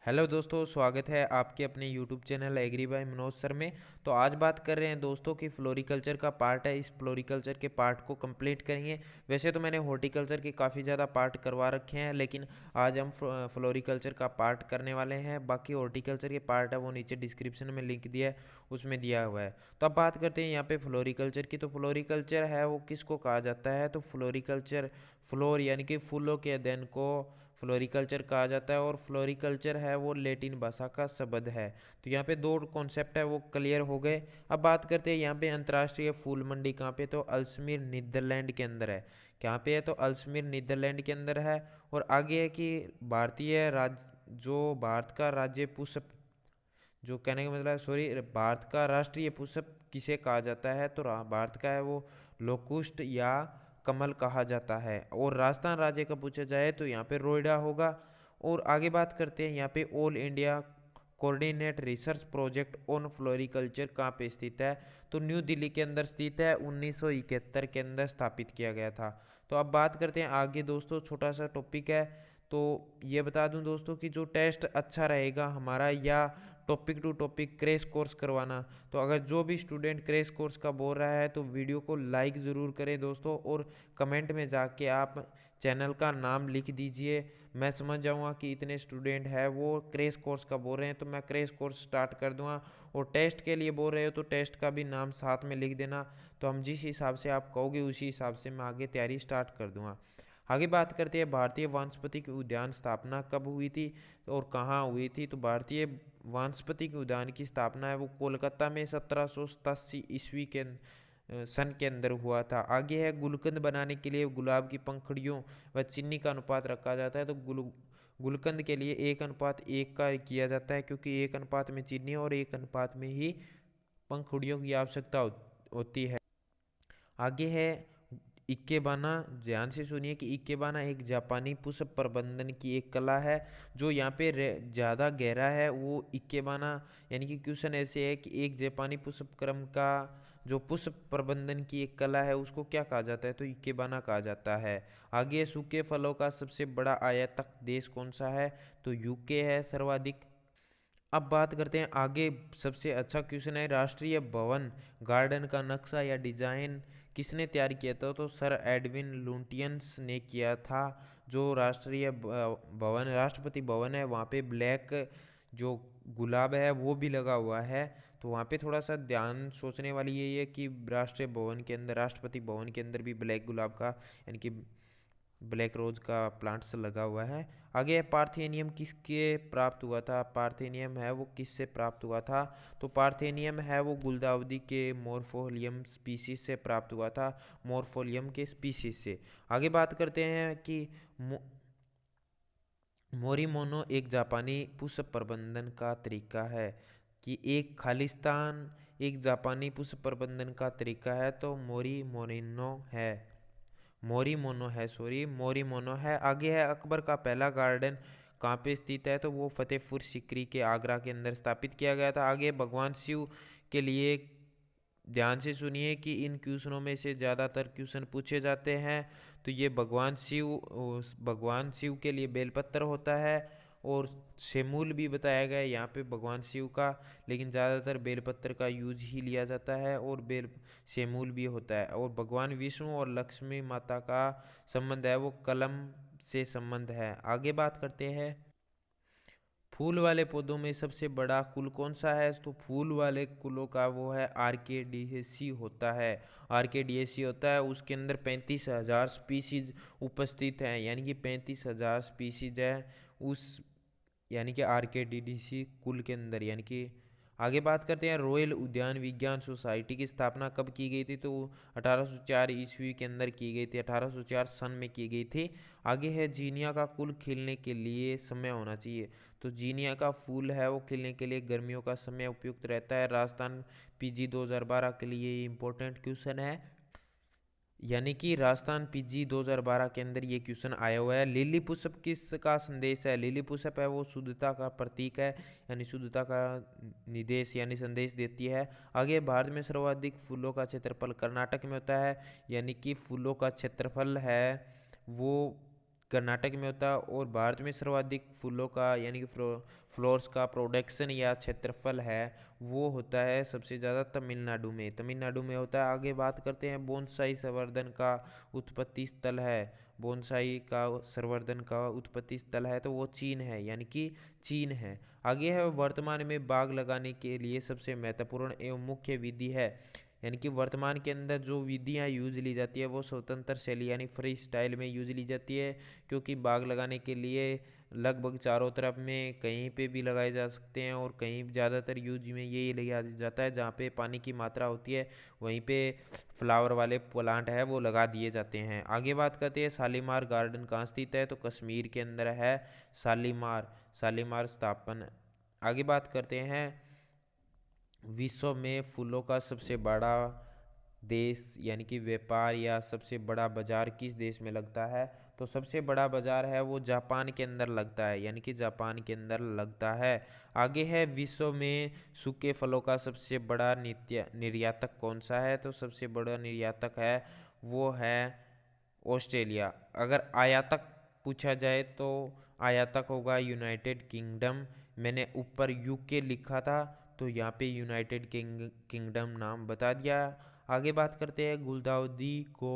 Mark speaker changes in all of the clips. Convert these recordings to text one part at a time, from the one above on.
Speaker 1: Hello दोस्तों, स्वागत है आपके अपने YouTube channel Agri by Manoj sir में। तो आज बात कर रहे हैं दोस्तों कि फ्लोरिकल्चर का पार्ट है। इस फ्लोरिकल्चर के पार्ट को कंप्लीट करेंगे। वैसे तो मैंने हॉर्टिकल्चर के काफ़ी ज़्यादा पार्ट करवा रखे हैं, लेकिन आज हम फ्लोरिकल्चर का पार्ट करने वाले हैं। बाकी हॉर्टिकल्चर के पार्ट है वो नीचे डिस्क्रिप्शन में लिंक दिया है, उसमें दिया हुआ है। तो अब बात करते हैं यहाँ पे फ्लोरिकल्चर की। तो फ्लोरिकल्चर है वो किसको कहा जाता है? तो फ्लोरिकल्चर, फ्लोर यानी कि फूलों के अध्ययन को फ्लोरिकल्चर कहा जाता है। और फ्लोरिकल्चर है वो लैटिन भाषा का शब्द है। तो यहाँ पे दो कॉन्सेप्ट है वो क्लियर हो गए। अब बात करते हैं यहाँ पे अंतर्राष्ट्रीय फूल मंडी कहाँ पे? तो अल्समीर नीदरलैंड के अंदर है। कहाँ पे है? तो अल्समीर नीदरलैंड के अंदर है। और आगे है कि भारतीय राज्य, जो भारत का राज्य पुष्प, जो कहने का मतलब है, सॉरी, भारत का राष्ट्रीय पुष्प किसे कहा जाता है? तो भारत का है वो लोकुस्ट या कमल कहा जाता है। और राजस्थान राज्य का पूछा जाए तो यहाँ पे रोइडा होगा। और आगे बात करते हैं यहाँ पे all India coordinate research project on floriculture कहाँ पे स्थित है? तो न्यू दिल्ली के अंदर स्थित है। 1971 के अंदर स्थापित किया गया था। तो अब बात करते हैं आगे दोस्तों, छोटा सा टॉपिक है। तो ये बता दूं दोस्तों कि जो टेस्ट अच्छा रहेगा हमारा, या topic to topic crash course करवाना, तो अगर जो भी स्टूडेंट क्रैश कोर्स का बोल रहा है तो वीडियो को लाइक ज़रूर करें दोस्तों, और कमेंट में जाके आप चैनल का नाम लिख दीजिए। मैं समझ जाऊंगा कि इतने स्टूडेंट हैं वो क्रैश कोर्स का बोल रहे हैं, तो मैं क्रैश कोर्स स्टार्ट कर दूंगा। और टेस्ट के लिए बोल रहे हो तो टेस्ट का भी नाम साथ में लिख देना। तो हम जिस हिसाब से आप कहोगे उसी हिसाब से मैं आगे तैयारी स्टार्ट कर दूंगा। आगे बात करते हैं भारतीय वानस्पतिक उद्यान स्थापना कब हुई थी और कहाँ हुई थी? तो भारतीय वानस्पतिक उद्यान की स्थापना है वो कोलकाता में 1787 ईस्वी के सन के अंदर हुआ था। आगे है गुलकंद बनाने के लिए गुलाब की पंखुड़ियों व चीनी का अनुपात रखा जाता है। तो गुलकंद के लिए 1:1 का किया जाता है, क्योंकि 1 अनुपात में चीनी और 1 अनुपात में ही पंखुड़ियों की आवश्यकता होती है। आगे है इक्केबाना। ध्यान से सुनिए कि इक्केबाना एक जापानी पुष्प प्रबंधन की एक कला है। जो यहाँ पे ज़्यादा गहरा है वो इक्केबाना, यानी कि क्वेश्चन ऐसे है कि एक जापानी पुष्प क्रम का जो पुष्प प्रबंधन की एक कला है उसको क्या कहा जाता है? तो इक्केबाना कहा जाता है। आगे सूखे फलों का सबसे बड़ा आयातक देश कौन सा है? तो यूके है सर्वाधिक। अब बात करते हैं आगे, सबसे अच्छा क्वेश्चन है, राष्ट्रीय भवन गार्डन का नक्शा या डिजाइन किसने तैयार किया था? तो सर एडविन लुटियंस ने किया था। जो राष्ट्रीय भवन, राष्ट्रपति भवन है, वहाँ पे ब्लैक जो गुलाब है वो भी लगा हुआ है। तो वहाँ पे थोड़ा सा ध्यान सोचने वाली यही है कि राष्ट्रीय भवन के अंदर, राष्ट्रपति भवन के अंदर भी ब्लैक गुलाब का, यानी कि ब्लैक रोज का प्लांट्स लगा हुआ है। आगे है पार्थेनियम किसके प्राप्त हुआ था? पार्थेनियम है वो किससे प्राप्त हुआ था? तो पार्थेनियम है वो गुलदाउदी के मोरफोलियम स्पीसीज से प्राप्त हुआ था, मोरफोलियम के स्पीसीज से। आगे बात करते हैं कि मोरिमोनो एक जापानी पुष्प प्रबंधन का तरीका है। कि एक खालिस्तान एक जापानी पुष्प प्रबंधन का तरीका है, तो मोरी मोनो है, सॉरी, मोरी मोनो है। आगे है अकबर का पहला गार्डन कहाँ पे स्थित है? तो वो फतेहपुर सीकरी के आगरा के अंदर स्थापित किया गया था। आगे भगवान शिव के लिए, ध्यान से सुनिए कि इन क्वेश्चनों में से ज़्यादातर क्वेश्चन पूछे जाते हैं। तो ये भगवान शिव के लिए बेलपत्र होता है। और सेमूल भी बताया गया है यहाँ पे भगवान शिव का, लेकिन ज़्यादातर बेलपत्र का यूज ही लिया जाता है। और बेल सेमूल भी होता है। और भगवान विष्णु और लक्ष्मी माता का संबंध है वो कलम से संबंध है। आगे बात करते हैं, फूल वाले पौधों में सबसे बड़ा कुल कौन सा है? तो फूल वाले कुलों का वो है आर्केडियेसी होता है। आर्केडियेसी होता है, उसके अंदर 35,000 स्पीसीज उपस्थित हैं, यानी कि 35,000 स्पीसीज है उस, यानी कि आर्केडियेसी कुल के अंदर, यानी कि। आगे बात करते हैं रॉयल उद्यान विज्ञान सोसाइटी की स्थापना कब की गई थी? तो 1804 ईस्वी के अंदर की गई थी, 1804 सन में की गई थी। आगे है जीनिया का कुल खिलने के लिए समय होना चाहिए। तो जीनिया का फूल है वो खिलने के लिए गर्मियों का समय उपयुक्त रहता है। राजस्थान पीजी 2012 के लिए ये इंपॉर्टेंट क्वेश्चन है, यानी कि राजस्थान पीजी 2012 के अंदर ये क्वेश्चन आया हुआ है। लिली पुष्प किसका संदेश है? लिली पुष्प है वो शुद्धता का प्रतीक है, यानी शुद्धता का निर्देश यानी संदेश देती है। आगे भारत में सर्वाधिक फूलों का क्षेत्रफल कर्नाटक में होता है, यानी कि फूलों का क्षेत्रफल है वो कर्नाटक में होता है। और भारत में सर्वाधिक फूलों का यानी कि फ्लोर्स का प्रोडक्शन या क्षेत्रफल है वो होता है सबसे ज़्यादा तमिलनाडु में होता है। आगे बात करते हैं बोनसाई संवर्धन का उत्पत्ति स्थल है। बोनसाई का संवर्धन का उत्पत्ति स्थल है तो वो चीन है, यानी कि चीन है। आगे है वर्तमान में बाग लगाने के लिए सबसे महत्वपूर्ण एवं मुख्य विधि है, यानी कि वर्तमान के अंदर जो विधियाँ यूज ली जाती है वो स्वतंत्र शैली यानी फ्री स्टाइल में यूज ली जाती है, क्योंकि बाग लगाने के लिए लगभग चारों तरफ में कहीं पे भी लगाए जा सकते हैं और कहीं ज़्यादातर यूज में ये लिया जाता है जहाँ पे पानी की मात्रा होती है वहीं पे फ्लावर वाले प्लांट है वो लगा दिए जाते हैं। आगे बात करते हैं शालीमार गार्डन कहाँ स्थित है, तो कश्मीर के अंदर है शालीमार स्थापन। आगे बात करते हैं विश्व में फूलों का सबसे बड़ा देश यानी कि व्यापार या सबसे बड़ा बाजार किस देश में लगता है, तो सबसे बड़ा बाजार है वो जापान के अंदर लगता है, यानी कि जापान के अंदर लगता है। आगे है विश्व में सूखे फलों का सबसे बड़ा निर्यातक कौन सा है, तो सबसे बड़ा निर्यातक है वो है ऑस्ट्रेलिया। अगर आयातक पूछा जाए तो आयातक होगा यूनाइटेड किंगडम। मैंने ऊपर यूके लिखा था तो यहाँ पे यूनाइटेड किंगडम नाम बता दिया। आगे बात करते हैं गुलदाउदी को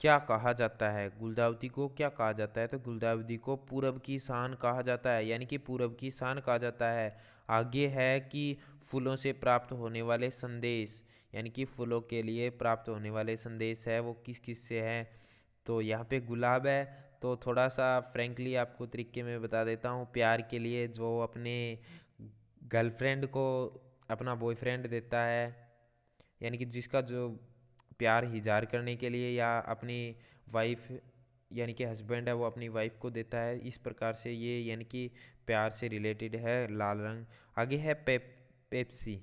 Speaker 1: क्या कहा जाता है। गुलदाउदी को क्या कहा जाता है, तो गुलदाउदी को पूरब की शान कहा जाता है, यानी कि पूरब की शान कहा जाता है। आगे है कि फूलों से प्राप्त होने वाले संदेश, यानी कि फूलों के लिए प्राप्त होने वाले संदेश है वो किस किस से हैं, तो यहाँ पे गुलाब है। तो थोड़ा सा फ्रेंकली आपको तरीके में बता देता हूँ, प्यार के लिए जो अपने गर्लफ्रेंड को अपना बॉयफ्रेंड देता है, यानी कि जिसका जो प्यार इज़हार करने के लिए या अपनी वाइफ यानी कि हस्बैंड है वो अपनी वाइफ को देता है, इस प्रकार से ये यानी कि प्यार से रिलेटेड है लाल रंग। आगे है पेप्सी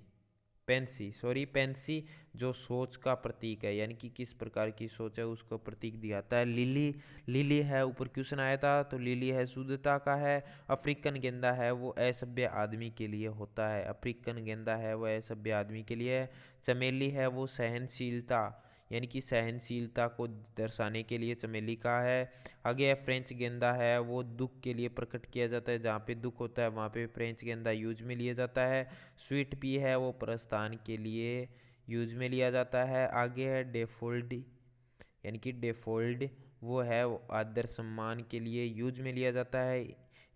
Speaker 1: पेंसी जो सोच का प्रतीक है, यानी कि किस प्रकार की सोच है उसको प्रतीक दिखाता है। लिली है, ऊपर क्वेश्चन आया था तो लिली है शुद्धता का है। अफ्रीकन गेंदा है वो असभ्य आदमी के लिए होता है, अफ्रीकन गेंदा है वो असभ्य आदमी के लिए है। चमेली है वो सहनशीलता यानी कि सहनशीलता को दर्शाने के लिए चमेली का है। आगे है फ्रेंच गेंदा है वो दुख के लिए प्रकट किया जाता है, जहाँ पे दुख होता है वहाँ पे फ्रेंच गेंदा यूज में लिया जाता है। स्वीट पी है वो प्रस्थान के लिए यूज में लिया जाता है। आगे है डेफोल्ड यानी कि डेफोल्ड वो है वो आदर सम्मान के लिए यूज में लिया जाता है।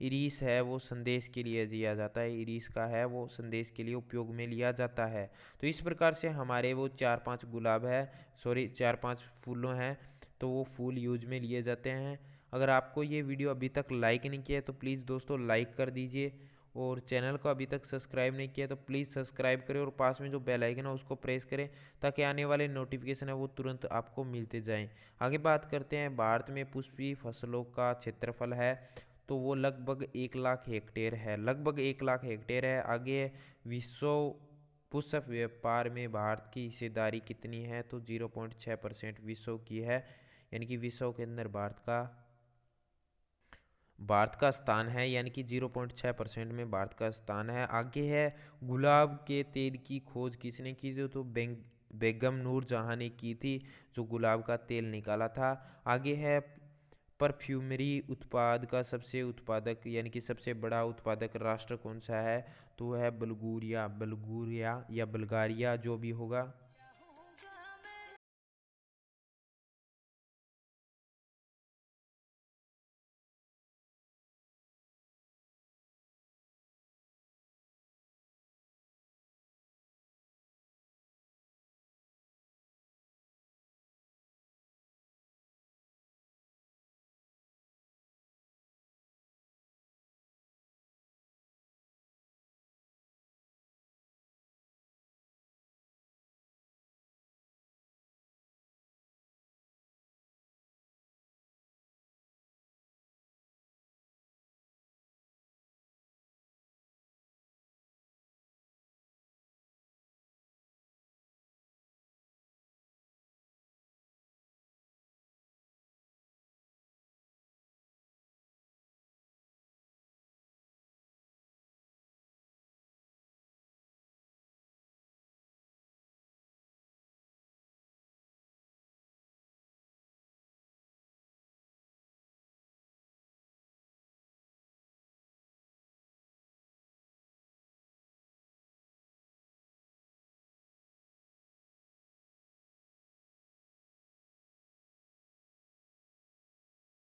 Speaker 1: इरीस है वो संदेश के लिए दिया जाता है, इरीस का है वो संदेश के लिए उपयोग में लिया जाता है। तो इस प्रकार से हमारे वो 4-5 गुलाब है, सॉरी 4-5 फूलों हैं तो वो फूल यूज में लिए जाते हैं। अगर आपको ये वीडियो अभी तक लाइक नहीं किया है तो प्लीज़ दोस्तों लाइक कर दीजिए, और चैनल को अभी तक सब्सक्राइब नहीं किया तो प्लीज़ सब्सक्राइब करें और पास में जो बेल आइकन है उसको प्रेस करें ताकि आने वाले नोटिफिकेशन है वो तुरंत आपको मिलते जाएं। आगे बात करते हैं भारत में पुष्पीय फसलों का क्षेत्रफल है, तो वो लगभग 1 लाख हेक्टेयर है, लगभग 1 लाख हेक्टेयर है। आगे विश्व पुष्प व्यापार में भारत की हिस्सेदारी कितनी है, तो 0.6% विश्व की है, यानी कि विश्व के अंदर भारत का स्थान है, यानी कि 0.6% में भारत का स्थान है। आगे है गुलाब के तेल की खोज किसने की थी, तो बेगम नूर जहाँ ने की थी जो गुलाब का तेल निकाला था। आगे है परफ्यूमरी उत्पाद का सबसे उत्पादक यानी कि सबसे बड़ा उत्पादक राष्ट्र कौन सा है, तो वह है बल्गोरिया या बल्गारिया जो भी होगा।